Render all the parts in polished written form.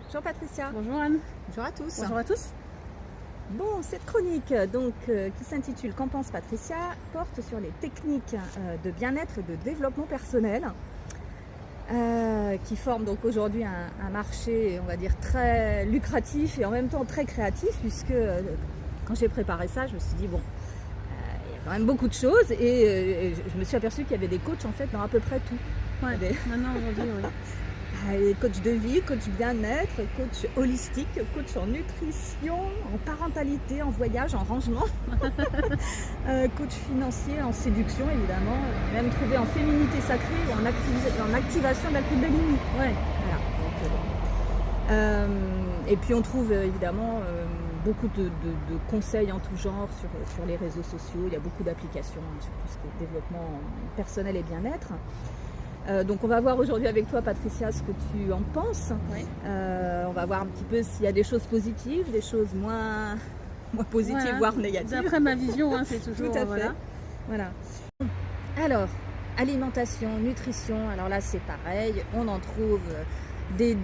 Bonjour Patricia. Bonjour Anne. Bonjour à tous. Bonjour à tous. Bon, cette chronique qui s'intitule Qu'en pense Patricia porte sur les techniques de bien-être et de développement personnel qui forment donc aujourd'hui un marché, on va dire, très lucratif et en même temps très créatif puisque quand j'ai préparé ça, je me suis dit bon, il y a quand même beaucoup de choses et je me suis aperçue qu'il y avait des coachs en fait dans à peu près tout. Ouais, maintenant aujourd'hui, oui. Coach de vie, coach bien-être, coach holistique, coach en nutrition, en parentalité, en voyage, en rangement, coach financier, en séduction évidemment, même trouvé en féminité sacrée ou en activation de la Kundalini. Ouais, voilà. Donc, et puis on trouve évidemment beaucoup de conseils en tout genre sur les réseaux sociaux. Il y a beaucoup d'applications sur tout ce qui est développement personnel et bien-être. Donc on va voir aujourd'hui avec toi Patricia ce que tu en penses. Oui. On va voir un petit peu s'il y a des choses positives, des choses moins positives, Voilà. voire négatives. D'après ma vision, hein, c'est toujours... Tout à fait. Voilà. Alors, alimentation, nutrition, alors là c'est pareil, on en trouve des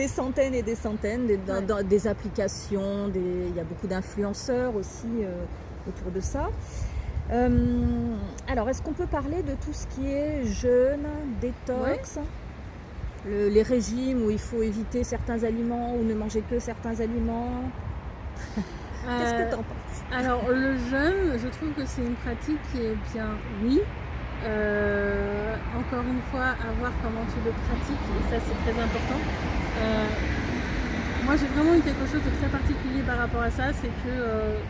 centaines et des centaines, dans des applications, il y a beaucoup d'influenceurs aussi autour de ça. Alors, est-ce qu'on peut parler de tout ce qui est jeûne, détox, les régimes où il faut éviter certains aliments ou ne manger que certains aliments? Qu'est-ce que tu en penses? Alors, le jeûne, je trouve que c'est une pratique qui est bien, oui. Encore une fois, à voir comment tu le pratiques, et ça c'est très important. Moi j'ai vraiment eu quelque chose de très particulier par rapport à ça, c'est que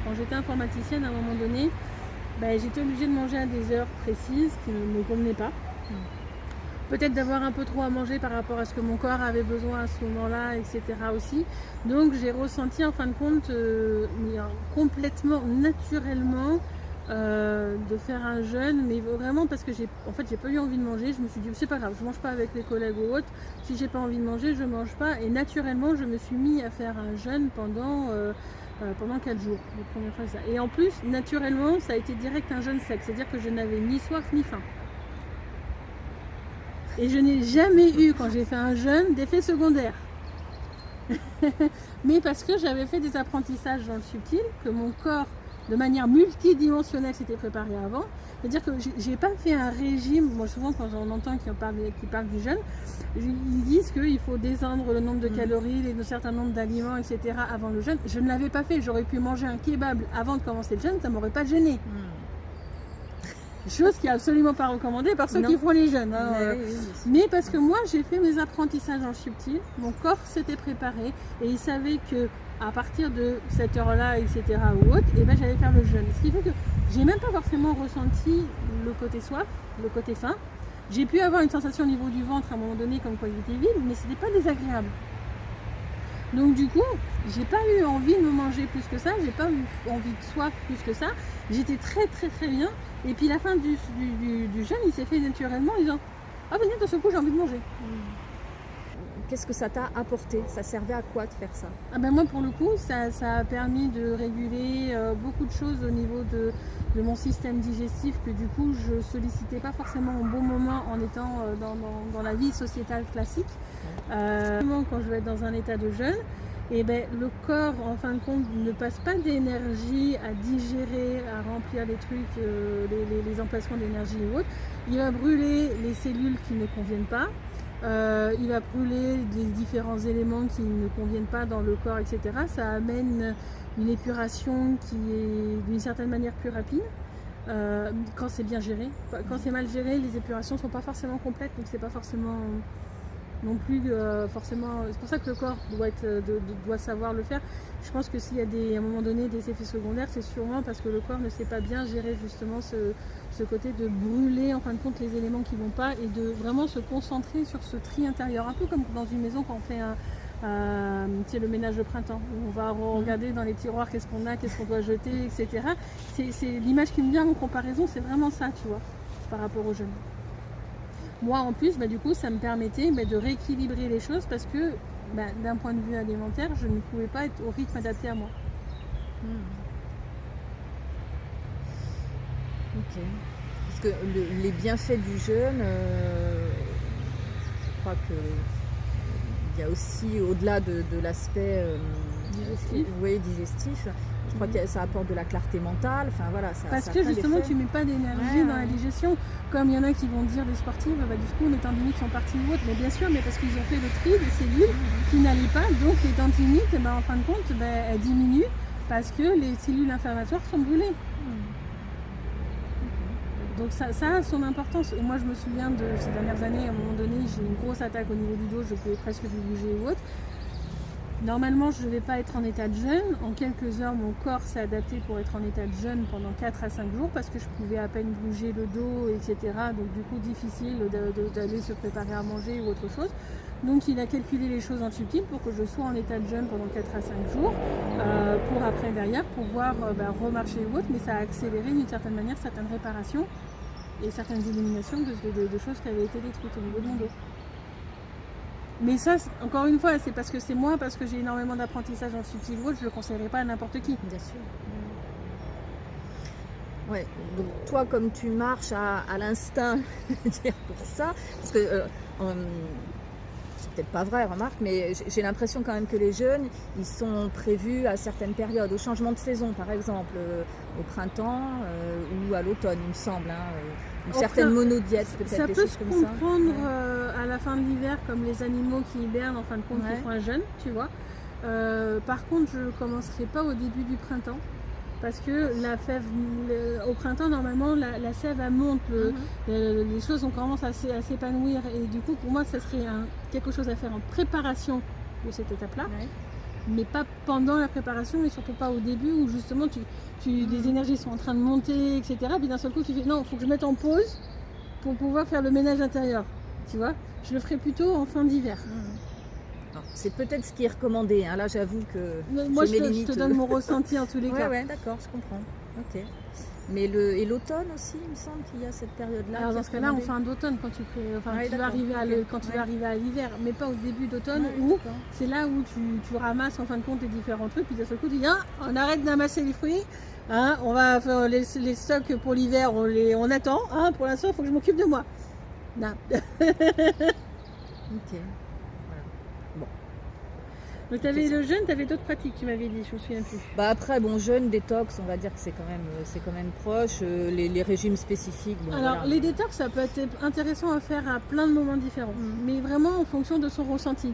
quand j'étais informaticienne à un moment donné, j'étais obligée de manger à des heures précises qui ne me convenaient pas. Peut-être d'avoir un peu trop à manger par rapport à ce que mon corps avait besoin à ce moment-là, etc. aussi. Donc j'ai ressenti en fin de compte complètement naturellement de faire un jeûne, mais vraiment parce que j'ai pas eu envie de manger. Je me suis dit c'est pas grave, je mange pas avec les collègues ou autres. Si j'ai pas envie de manger, je mange pas. Et naturellement, je me suis mis à faire un jeûne pendant 4 jours, la première fois ça. Et en plus, naturellement, ça a été direct un jeûne sec, c'est-à-dire que je n'avais ni soif ni faim. Et je n'ai jamais eu, quand j'ai fait un jeûne, d'effet secondaire. Mais parce que j'avais fait des apprentissages dans le subtil, que mon corps, de manière multidimensionnelle, s'était préparé avant. C'est-à-dire que j'ai pas fait un régime. Moi, souvent, quand j'en entends qui parlent du jeûne, ils disent qu'il faut descendre le nombre de calories, un certain nombre d'aliments, etc. avant le jeûne. Je ne l'avais pas fait. J'aurais pu manger un kebab avant de commencer le jeûne, ça m'aurait pas gêné. Chose qui est absolument pas recommandée par ceux qui font les jeûnes. Hein. Mais parce que moi, j'ai fait mes apprentissages en subtil, mon corps s'était préparé et il savait que à partir de cette heure-là, etc. ou autre, j'allais faire le jeûne. Ce qui fait que j'ai même pas forcément ressenti le côté soif, le côté faim. J'ai pu avoir une sensation au niveau du ventre à un moment donné comme quoi il était vide, mais c'était pas désagréable. Donc du coup, j'ai pas eu envie de me manger plus que ça, j'ai pas eu envie de soif plus que ça. J'étais très très très bien. Et puis la fin du jeûne, il s'est fait naturellement en disant ah ben d'un seul coup j'ai envie de manger. Qu'est-ce que ça t'a apporté? Ça servait à quoi de faire ça? Moi pour le coup, ça a permis de réguler beaucoup de choses au niveau de mon système digestif que du coup je sollicitais pas forcément au bon moment en étant dans la vie sociétale classique. Quand je vais être dans un état de jeûne, le corps en fin de compte ne passe pas d'énergie à digérer, à remplir les trucs, les emplacements d'énergie et autres. Il va brûler les cellules qui ne conviennent pas. Il va brûler les différents éléments qui ne conviennent pas dans le corps, etc. Ça amène une épuration qui est d'une certaine manière plus rapide quand c'est bien géré. Quand c'est mal géré, les épurations ne sont pas forcément complètes, donc c'est pas forcément non plus forcément. C'est pour ça que le corps doit savoir le faire. Je pense que s'il y a à un moment donné des effets secondaires, c'est sûrement parce que le corps ne sait pas bien gérer justement ce côté de brûler en fin de compte les éléments qui ne vont pas et de vraiment se concentrer sur ce tri intérieur. Un peu comme dans une maison quand on fait le ménage de printemps. On va regarder dans les tiroirs qu'est-ce qu'on a, qu'est-ce qu'on doit jeter, etc. C'est l'image qui me vient en comparaison, c'est vraiment ça, tu vois, par rapport aux jeunes. Moi en plus, du coup, ça me permettait de rééquilibrer les choses parce que d'un point de vue alimentaire, je ne pouvais pas être au rythme adapté à moi. Ok. Parce que les bienfaits du jeûne, je crois que il y a aussi, au-delà de l'aspect digestif, je crois que ça apporte de la clarté mentale. Enfin, voilà, Parce ça a que plein justement, d'effets. tu mets pas d'énergie dans la digestion. Comme il y en a qui vont dire des sportifs, bah, du coup, les tendinites sont partis ou autre. Mais bien sûr, mais parce qu'ils ont fait le tri des cellules qui n'allaient pas. Donc, les tendinites, en fin de compte, elles diminuent parce que les cellules inflammatoires sont brûlées. Donc ça a son importance. Et moi, je me souviens de ces dernières années, à un moment donné, j'ai eu une grosse attaque au niveau du dos, je pouvais presque plus bouger ou autre. Normalement, je ne devais pas être en état de jeûne. En quelques heures, mon corps s'est adapté pour être en état de jeûne pendant 4 à 5 jours parce que je pouvais à peine bouger le dos, etc. Donc du coup, difficile d'aller se préparer à manger ou autre chose. Donc il a calculé les choses en subtil pour que je sois en état de jeûne pendant 4 à 5 jours pour après derrière pouvoir remarcher ou autre. Mais ça a accéléré d'une certaine manière certaines réparations et certaines éliminations de choses qui avaient été détruites au niveau de mon dos. Mais ça, encore une fois, c'est parce que c'est moi, parce que j'ai énormément d'apprentissage en subtil ou autre, je ne le conseillerais pas à n'importe qui. Bien sûr. Ouais, donc toi, comme tu marches à l'instinct, dire pour ça, parce que c'est peut-être pas vrai, remarque, mais j'ai l'impression quand même que les jeûnes, ils sont prévus à certaines périodes, au changement de saison, par exemple, au printemps ou à l'automne, il me semble. Une certaine monodiète, peut-être, ça des peut choses se comme ça. comprendre à la fin de l'hiver, comme les animaux qui hibernent, en fin de compte, qui font un jeûne, tu vois. Par contre, je ne commencerai pas au début du printemps. Parce que la fève, au printemps, normalement, la sève, elle monte, les choses ont commencé à s'épanouir. Et du coup, pour moi, ça serait quelque chose à faire en préparation de cette étape-là. Ouais. Mais pas pendant la préparation et surtout pas au début où justement les énergies sont en train de monter, etc. Puis d'un seul coup, tu fais non, il faut que je mette en pause pour pouvoir faire le ménage intérieur. Tu vois, je le ferai plutôt en fin d'hiver. C'est peut-être ce qui est recommandé. Là, j'avoue que moi, je te donne mon ressenti en tous les cas. Ouais, d'accord, je comprends. Ok. Mais l'automne aussi, il me semble qu'il y a cette période-là. Alors dans ce cas-là, en fin d'automne, quand tu vas arriver à l'hiver, mais pas au début d'automne, où c'est là où tu ramasses en fin de compte les différents trucs, puis d'un seul coup tu dis on arrête d'amasser les fruits, on va faire les stocks pour l'hiver, on attend, pour l'instant il faut que je m'occupe de moi. Non. Ok. Donc tu avais le jeûne, tu avais d'autres pratiques, tu m'avais dit, je me souviens plus. Après, jeûne, détox, on va dire que c'est quand même proche. Les régimes spécifiques. Alors les détox, ça peut être intéressant à faire à plein de moments différents, mais vraiment en fonction de son ressenti.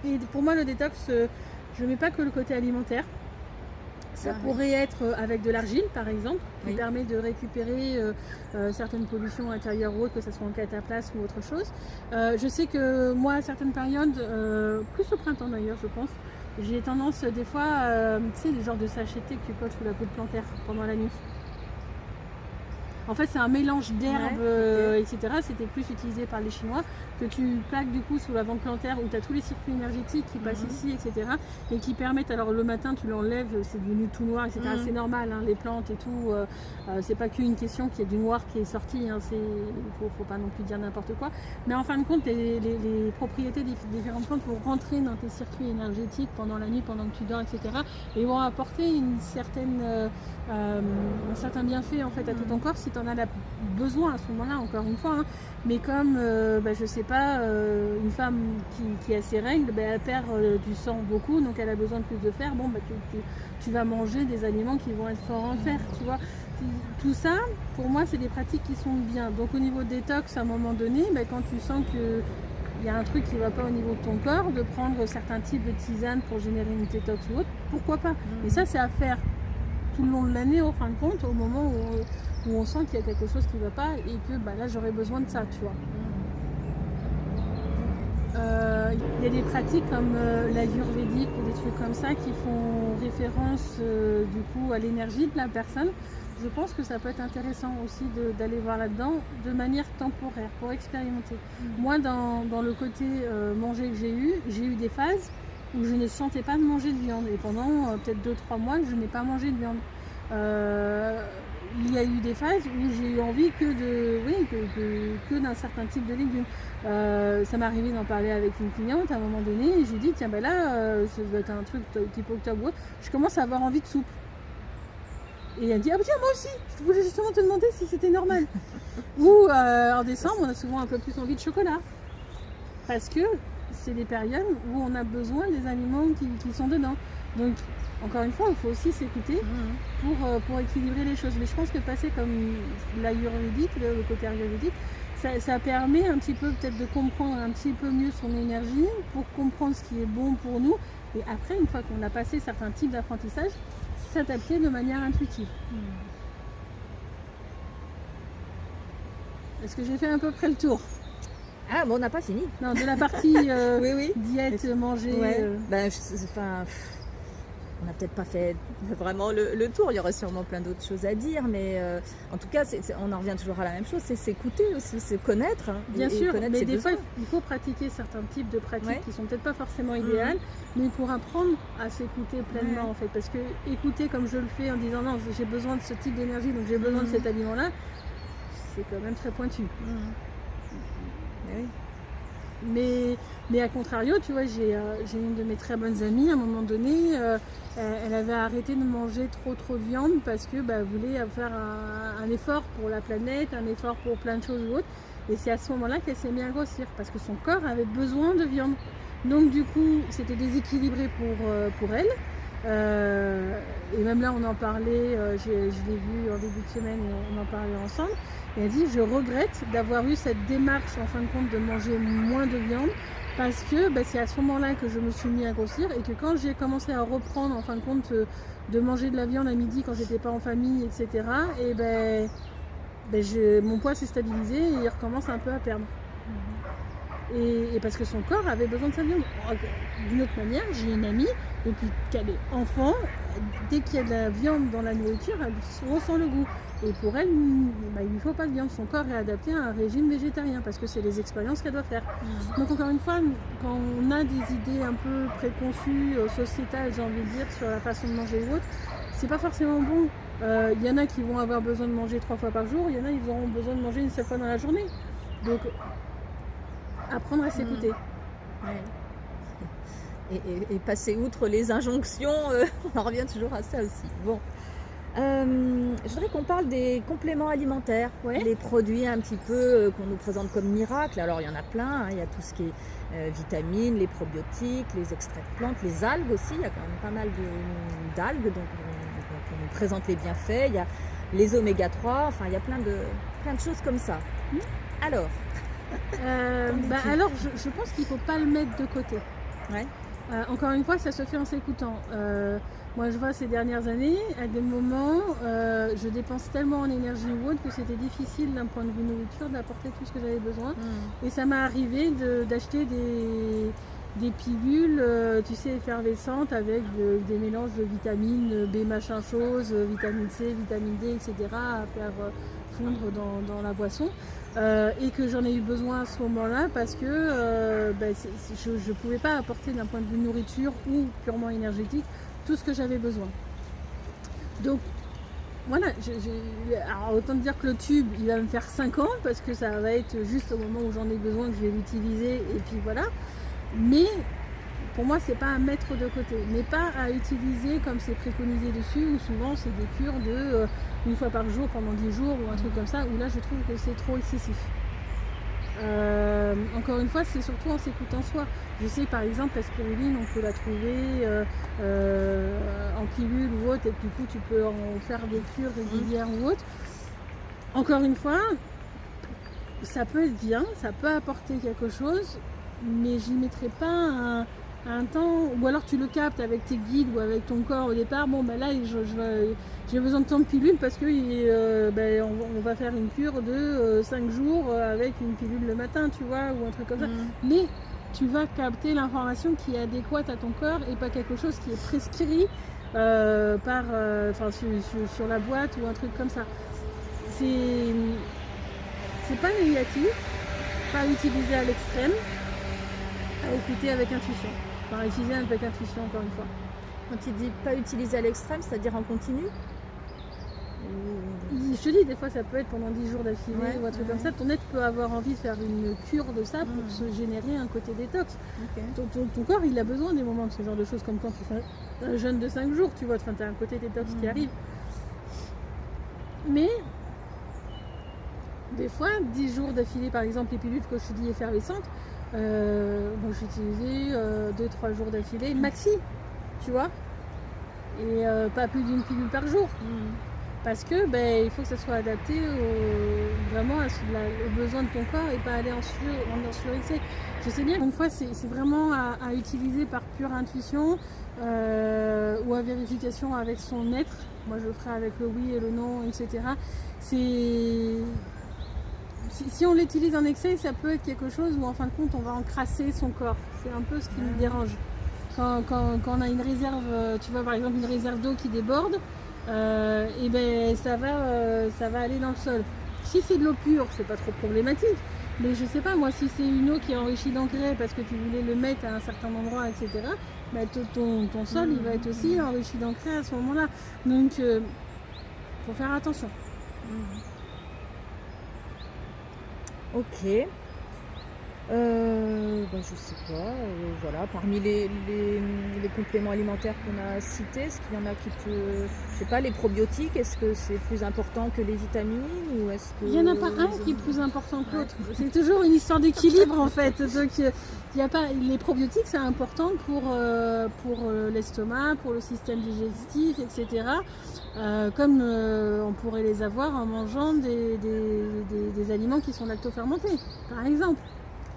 Et pour moi, le détox, je ne mets pas que le côté alimentaire. Ça pourrait être avec de l'argile, par exemple, qui permet de récupérer certaines pollutions intérieures ou autres, que ce soit en cataplasme ou autre chose. Je sais que moi, à certaines périodes, plus au printemps d'ailleurs, je pense, j'ai tendance des fois, tu sais, les genres de sachets que tu potes sous la peau de plantaire pendant la nuit. En fait, c'est un mélange d'herbes, etc. C'était plus utilisé par les Chinois, que tu plaques du coup sous la vente plantaire où tu as tous les circuits énergétiques qui passent ici, etc. Et qui permettent, alors le matin, tu l'enlèves, c'est devenu tout noir, etc. C'est normal, les plantes et tout. C'est pas qu'une question qu'il y ait du noir qui est sorti. Il faut pas non plus dire n'importe quoi. Mais en fin de compte, les propriétés des différentes plantes vont rentrer dans tes circuits énergétiques pendant la nuit, pendant que tu dors, etc. Et vont apporter un certain bienfait en fait à tout ton corps si tu en as besoin à ce moment-là, encore une fois. Mais comme, je sais pas, une femme qui a ses règles, elle perd du sang beaucoup, donc elle a besoin de plus de fer. Tu vas manger des aliments qui vont être forts en fer, tu vois. Tout ça, pour moi, c'est des pratiques qui sont bien. Donc au niveau détox, à un moment donné, quand tu sens que il y a un truc qui ne va pas au niveau de ton corps, de prendre certains types de tisanes pour générer une détox ou autre, pourquoi pas. Et ça, c'est à faire tout le long de l'année, en fin de compte, au moment où on sent qu'il y a quelque chose qui ne va pas et que là, j'aurais besoin de ça, tu vois. Il y a des pratiques comme l'ayurvédique ou des trucs comme ça qui font référence du coup à l'énergie de la personne. Je pense que ça peut être intéressant aussi d'aller voir là-dedans de manière temporaire pour expérimenter. Moi, dans le côté manger que j'ai eu des phases où je ne sentais pas de manger de viande et pendant peut-être 2-3 mois, je n'ai pas mangé de viande. Il y a eu des phases où j'ai eu envie que d'un certain type de légumes. Ça m'est arrivé d'en parler avec une cliente à un moment donné et j'ai dit tiens là ça doit être un truc type octobre, je commence à avoir envie de soupe. Et elle dit tiens moi aussi, je voulais justement te demander si c'était normal. Ou en décembre on a souvent un peu plus envie de chocolat. Parce que c'est des périodes où on a besoin des aliments qui sont dedans. Donc, encore une fois, il faut aussi s'écouter pour équilibrer les choses. Mais je pense que passer comme l'ayurvédique, le côté ayurvédique, ça permet un petit peu peut-être de comprendre un petit peu mieux son énergie pour comprendre ce qui est bon pour nous. Et après, une fois qu'on a passé certains types d'apprentissage, s'adapter de manière intuitive. Est-ce que j'ai fait à peu près le tour? Ah, bon, on n'a pas fini. Non, de la partie Oui. diète, manger. Ouais. On n'a peut-être pas fait vraiment le tour. Il y aurait sûrement plein d'autres choses à dire, mais en tout cas, on en revient toujours à la même chose, c'est s'écouter aussi, se connaître. Bien sûr, connaître mais ses des besoins. fois, il faut pratiquer certains types de pratiques Ouais. qui sont peut-être pas forcément idéales, mais pour apprendre à s'écouter pleinement en fait. Parce que écouter comme je le fais en disant non, j'ai besoin de ce type d'énergie, donc j'ai besoin de cet aliment-là, c'est quand même très pointu. Mais oui. Mais à contrario, tu vois, j'ai une de mes très bonnes amies, à un moment donné, elle avait arrêté de manger trop de viande parce que elle voulait faire un effort pour la planète, un effort pour plein de choses ou autres. Et c'est à ce moment-là qu'elle s'est mise à grossir parce que son corps avait besoin de viande. Donc du coup, c'était déséquilibré pour elle. Et même là, on en parlait, je l'ai vu en début de semaine et on en parlait ensemble. Et elle dit, je regrette d'avoir eu cette démarche en fin de compte de manger moins de viande parce que c'est à ce moment-là que je me suis mis à grossir et que quand j'ai commencé à reprendre en fin de compte de manger de la viande à midi quand j'étais pas en famille, etc. Et mon poids s'est stabilisé et il recommence un peu à perdre. Et parce que son corps avait besoin de sa viande. D'une autre manière, j'ai une amie, depuis qu'elle est enfant, dès qu'il y a de la viande dans la nourriture, elle ressent le goût. Et pour elle, il lui faut pas de viande. Son corps est adapté à un régime végétarien parce que c'est les expériences qu'elle doit faire. Donc encore une fois, quand on a des idées un peu préconçues, sociétales, j'ai envie de dire, sur la façon de manger ou autre, c'est pas forcément bon. Il y en a qui vont avoir besoin de manger 3 fois par jour, il y en a ils auront besoin de manger une seule fois dans la journée. Donc apprendre à s'écouter. Et passer outre les injonctions, on en revient toujours à ça aussi. Bon. Je voudrais qu'on parle des compléments alimentaires, les produits un petit peu qu'on nous présente comme miracles. Alors il y en a plein, il y a tout ce qui est vitamines, les probiotiques, les extraits de plantes, les algues aussi, il y a quand même pas mal d'algues dont on nous présente les bienfaits, il y a les oméga 3, enfin il y a plein de choses comme ça. Alors alors je pense qu'il ne faut pas le mettre de côté. Ouais. Encore une fois, ça se fait en s'écoutant. Moi, je vois ces dernières années, à des moments, je dépense tellement en énergie ou autre que c'était difficile d'un point de vue nourriture d'apporter tout ce que j'avais besoin. Et ça m'est arrivé d'acheter des pilules, tu sais, effervescentes avec des mélanges de vitamines B machin chose, vitamine C, vitamine D, etc. à faire fondre dans la boisson. Et que j'en ai eu besoin à ce moment-là parce que je ne pouvais pas apporter d'un point de vue nourriture ou purement énergétique tout ce que j'avais besoin. Donc voilà, alors autant te dire que le tube il va me faire 5 ans parce que ça va être juste au moment où j'en ai besoin que je vais l'utiliser et puis voilà. Mais pour moi c'est pas à mettre de côté, mais pas à utiliser comme c'est préconisé dessus où souvent c'est des cures de une fois par jour pendant 10 jours ou un truc comme ça où là je trouve que c'est trop excessif. Encore une fois, c'est surtout en s'écoutant soi. Je sais par exemple la spiruline, on peut la trouver en pilule ou autre, et du coup tu peux en faire des cures régulières ou autre. Encore une fois, ça peut être bien, ça peut apporter quelque chose, mais j'y mettrai pas un temps, ou alors tu le captes avec tes guides ou avec ton corps au départ, là j'ai besoin de tant de pilules parce que on va faire une cure de 5 jours avec une pilule le matin, tu vois, ou un truc comme ça. Mais tu vas capter l'information qui est adéquate à ton corps et pas quelque chose qui est prescrit sur la boîte ou un truc comme ça. C'est pas négatif, pas utilisé à l'extrême, à écouter avec intuition. Enfin, utiliser avec intuition encore une fois. Quand tu dis pas utiliser à l'extrême, c'est-à-dire en continu? Je te dis, des fois ça peut être pendant 10 jours d'affilée ou un truc comme ça. Ton être peut avoir envie de faire une cure de ça pour se générer un côté détox. Ton corps il a besoin des moments de ce genre de choses, comme quand tu fais un jeûne de 5 jours, tu vois, tu as un côté détox qui arrive. Mais des fois, 10 jours d'affilée, par exemple les pilules que je te dis effervescentes, Moi, j'ai utilisé 2-3 jours d'affilée, maxi, tu vois, et pas plus d'une pilule par jour. Parce que il faut que ça soit adapté vraiment aux besoins de ton corps et pas aller en surexcès. Je sais bien qu'une fois c'est vraiment à utiliser par pure intuition ou à vérification avec son maître. Moi je le ferai avec le oui et le non, etc. Si on l'utilise en excès, ça peut être quelque chose où en fin de compte on va encrasser son corps. C'est un peu ce qui me dérange. Quand on a une réserve, tu vois par exemple une réserve d'eau qui déborde, ça va aller dans le sol. Si c'est de l'eau pure, c'est pas trop problématique. Mais je sais pas, moi, si c'est une eau qui est enrichie d'engrais parce que tu voulais le mettre à un certain endroit, etc., ton sol, il va être aussi enrichi d'engrais à ce moment-là. Donc, faut faire attention. Ok. Je sais pas, voilà, parmi les compléments alimentaires qu'on a cités, est-ce qu'il y en a qui peut, je sais pas, les probiotiques, est-ce que c'est plus important que les vitamines ou est-ce que... Il n'y en a pas un qui est plus important que l'autre. C'est toujours une histoire d'équilibre en fait. Donc, y a pas, les probiotiques c'est important pour l'estomac, pour le système digestif, etc. Comme on pourrait les avoir en mangeant des aliments qui sont lactofermentés, par exemple.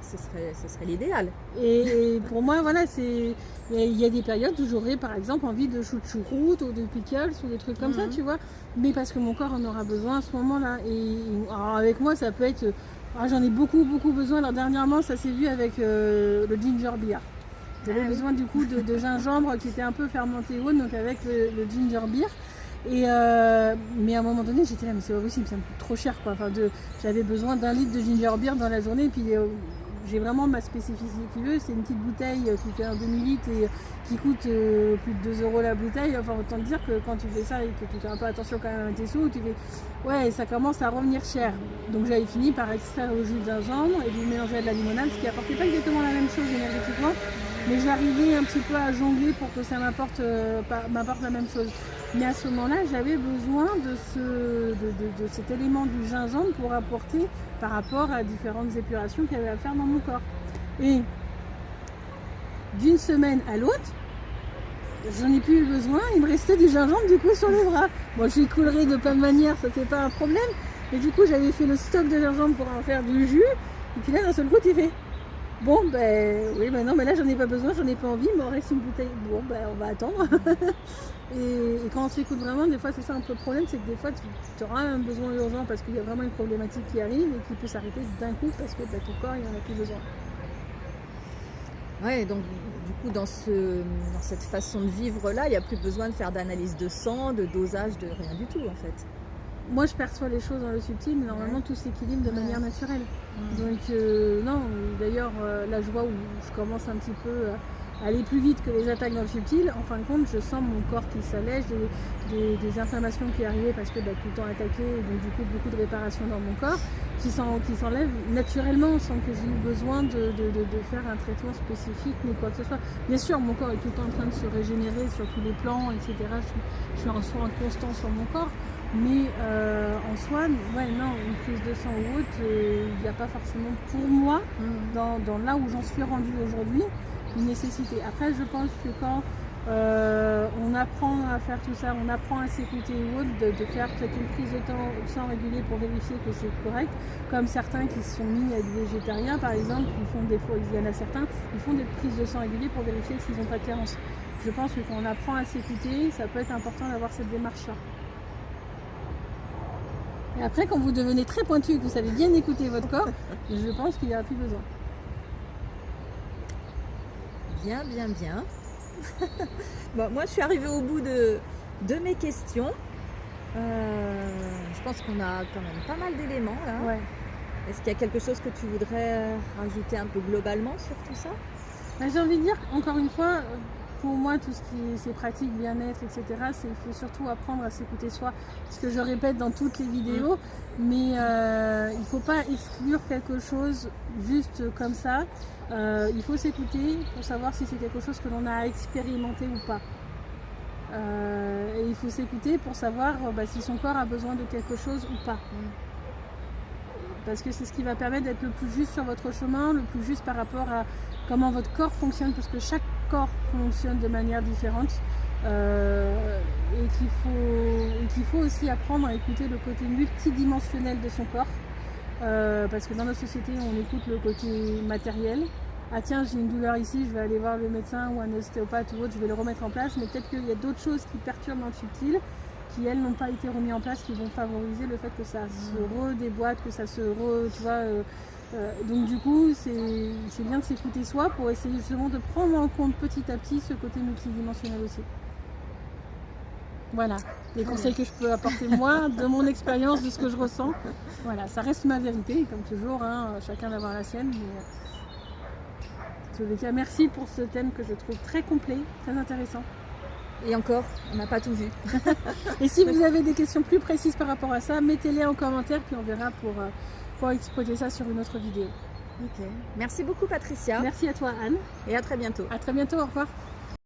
Ce serait l'idéal. Et pour moi, voilà, il y a des périodes où j'aurais par exemple envie de chouchoute ou de pickles ou des trucs comme ça, tu vois. Mais parce que mon corps en aura besoin à ce moment-là. Et alors avec moi, ça peut être... j'en ai beaucoup besoin. Alors dernièrement, ça s'est vu avec le ginger beer. J'avais besoin du coup de gingembre qui était un peu fermenté haut, donc avec le ginger beer. Mais à un moment donné, j'étais là, mais c'est pas possible, ça me coûte trop cher, quoi. J'avais besoin d'1 litre de ginger beer dans la journée, puis j'ai vraiment ma spécificité qui veut, c'est une petite bouteille qui fait un demi-litre et qui coûte plus de 2 € la bouteille. Enfin, autant te dire que quand tu fais ça et que tu fais un peu attention quand même à tes sous, ça commence à revenir cher. Donc j'avais fini par extraire le jus de gingembre et de lui mélanger à de la limonade, ce qui apportait pas exactement la même chose énergétiquement, mais j'arrivais un petit peu à jongler pour que ça m'apporte la même chose. Mais à ce moment-là, j'avais besoin de cet élément du gingembre pour apporter par rapport à différentes épurations qu'il y avait à faire dans mon corps. Et d'une semaine à l'autre, j'en ai plus eu besoin, il me restait du gingembre du coup sur les bras. Bon, j'y coulerai de plein de manières, ça c'est pas un problème, mais du coup j'avais fait le stock de gingembre pour en faire du jus, et puis là d'un seul coup tu fais bon non mais là j'en ai pas besoin, j'en ai pas envie, il me reste une bouteille, on va attendre. Et quand on s'écoute vraiment, des fois c'est ça un peu le problème, c'est que des fois tu auras un besoin urgent parce qu'il y a vraiment une problématique qui arrive et qui peut s'arrêter d'un coup parce que ton corps il en a plus besoin. Ouais, donc du coup dans cette façon de vivre là, il n'y a plus besoin de faire d'analyse de sang, de dosage, de rien du tout en fait. Moi je perçois les choses dans le subtil, mais normalement tout s'équilibre de manière naturelle. Donc non, d'ailleurs là je vois où je commence un petit peu à aller plus vite que les attaques dans le subtil. En fin de compte, je sens mon corps qui s'allège, des inflammations qui arrivaient parce que tout le temps attaqué, et donc du coup beaucoup de réparations dans mon corps qui s'enlèvent naturellement sans que j'ai eu besoin de faire un traitement spécifique ni quoi que ce soit. Bien sûr, mon corps est tout le temps en train de se régénérer sur tous les plans, etc. Je suis en soin constant sur mon corps. Mais en soi, une prise de sang ou autre, il n'y a pas forcément pour moi, dans là où j'en suis rendue aujourd'hui, une nécessité. Après, je pense que quand on apprend à faire tout ça, on apprend à s'écouter ou autre, de faire peut-être une prise de sang régulier pour vérifier que c'est correct, comme certains qui se sont mis à être végétariens, par exemple, il y en a certains, ils font des prises de sang réguliers pour vérifier s'ils n'ont pas de carence. Je pense que quand on apprend à s'écouter, ça peut être important d'avoir cette démarche-là. Et après, quand vous devenez très pointu et que vous savez bien écouter votre corps, je pense qu'il n'y aura plus besoin. Bien. Bon, moi, je suis arrivée au bout de mes questions. Je pense qu'on a quand même pas mal d'éléments là. Ouais. Est-ce qu'il y a quelque chose que tu voudrais rajouter un peu globalement sur tout ça ? J'ai envie de dire, encore une fois, pour moi, tout ce qui est pratique, bien-être, etc., il faut surtout apprendre à s'écouter soi. Ce que je répète dans toutes les vidéos, mais il ne faut pas exclure quelque chose juste comme ça. Il faut s'écouter pour savoir si c'est quelque chose que l'on a expérimenté ou pas. Et il faut s'écouter pour savoir si son corps a besoin de quelque chose ou pas. parce que c'est ce qui va permettre d'être le plus juste sur votre chemin, le plus juste par rapport à comment votre corps fonctionne, parce que chaque corps fonctionne de manière différente. Et qu'il faut aussi apprendre à écouter le côté multidimensionnel de son corps, parce que dans notre société on écoute le côté matériel. Ah tiens, j'ai une douleur ici, je vais aller voir le médecin ou un ostéopathe ou autre, je vais le remettre en place, mais peut-être qu'il y a d'autres choses qui perturbent dans le subtil, qui elles n'ont pas été remises en place, qui vont favoriser le fait que ça se redéboîte, que ça se donc du coup c'est bien de s'écouter soi pour essayer justement de prendre en compte petit à petit ce côté multidimensionnel aussi. Voilà, les conseils que je peux apporter moi, de mon expérience, de ce que je ressens. Voilà, ça reste ma vérité, comme toujours, hein, chacun d'avoir la sienne. En tous les cas, merci pour ce thème que je trouve très complet, très intéressant. Et encore, on n'a pas tout vu. Et si vous avez des questions plus précises par rapport à ça, mettez-les en commentaire, puis on verra pour exploiter ça sur une autre vidéo. Ok. Merci beaucoup Patricia. Merci à toi Anne. Et à très bientôt. À très bientôt, au revoir.